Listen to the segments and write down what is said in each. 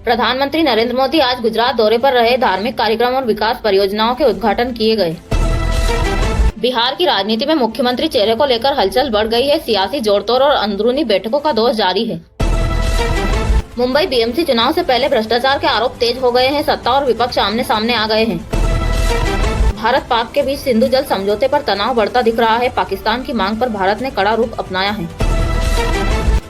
प्रधानमंत्री नरेंद्र मोदी आज गुजरात दौरे पर रहे। धार्मिक कार्यक्रम और विकास परियोजनाओं के उद्घाटन किए गए। बिहार की राजनीति में मुख्यमंत्री चेहरे को लेकर हलचल बढ़ गई है। सियासी जोड़तोड़ और अंदरूनी बैठकों का दौर जारी है। मुंबई बीएमसी चुनाव से पहले भ्रष्टाचार के आरोप तेज हो गए हैं। सत्ता और विपक्ष आमने सामने आ गए हैं। भारत पाक के बीच सिंधु जल समझौते पर तनाव बढ़ता दिख रहा है। पाकिस्तान की मांग पर भारत ने कड़ा रुख अपनाया है।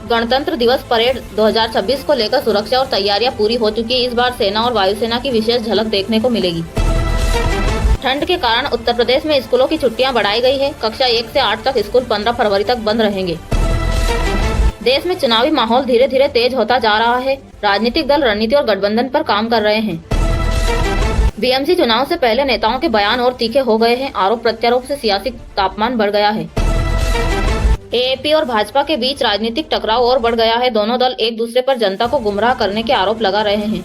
गणतंत्र दिवस परेड 2026 को लेकर सुरक्षा और तैयारियां पूरी हो चुकी है। इस बार सेना और वायुसेना की विशेष झलक देखने को मिलेगी। ठंड के कारण उत्तर प्रदेश में स्कूलों की छुट्टियां बढ़ाई गई है। कक्षा 1 से 8 तक स्कूल 15 फरवरी तक बंद रहेंगे। देश में चुनावी माहौल धीरे धीरे तेज होता जा रहा है। राजनीतिक दल रणनीति और गठबंधन पर काम कर रहे हैं। बीएमसी चुनाव से पहले नेताओं के बयान और तीखे हो गए हैं। आरोप प्रत्यारोप से सियासी तापमान बढ़ गया है। एएपी और भाजपा के बीच राजनीतिक टकराव और बढ़ गया है। दोनों दल एक दूसरे पर जनता को गुमराह करने के आरोप लगा रहे हैं।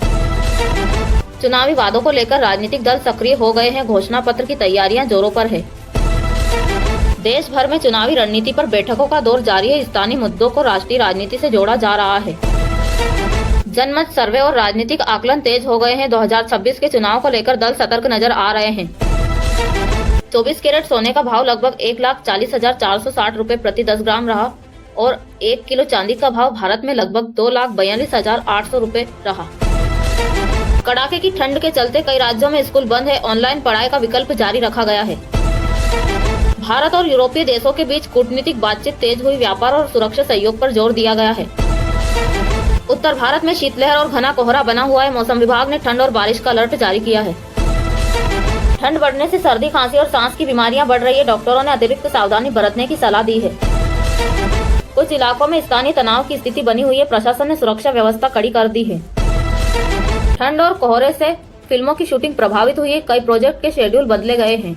चुनावी वादों को लेकर राजनीतिक दल सक्रिय हो गए हैं। घोषणा पत्र की तैयारियां जोरों पर है। देश भर में चुनावी रणनीति पर बैठकों का दौर जारी है। स्थानीय मुद्दों को राष्ट्रीय राजनीति से जोड़ा जा रहा है। जनमत सर्वे और राजनीतिक आकलन तेज हो गए हैं। 2026 के चुनाव को लेकर दल सतर्क नजर आ रहे हैं। 24 कैरेट सोने का भाव लगभग 1,40,460 रुपए प्रति 10 ग्राम रहा और 1 किलो चांदी का भाव भारत में लगभग 2,42,800 रुपए रहा। कड़ाके की ठंड के चलते कई राज्यों में स्कूल बंद है। ऑनलाइन पढ़ाई का विकल्प जारी रखा गया है। भारत और यूरोपीय देशों के बीच कूटनीतिक बातचीत तेज हुई। व्यापार और सुरक्षा सहयोग पर जोर दिया गया है। उत्तर भारत में शीतलहर और घना कोहरा बना हुआ है। मौसम विभाग ने ठंड और बारिश का अलर्ट जारी किया है। ठंड बढ़ने से सर्दी, खांसी और सांस की बीमारियां बढ़ रही है। डॉक्टरों ने अतिरिक्त सावधानी बरतने की सलाह दी है। कुछ इलाकों में स्थानीय तनाव की स्थिति बनी हुई है। प्रशासन ने सुरक्षा व्यवस्था कड़ी कर दी है। ठंड और कोहरे से फिल्मों की शूटिंग प्रभावित हुई है। कई प्रोजेक्ट के शेड्यूल बदले गए हैं।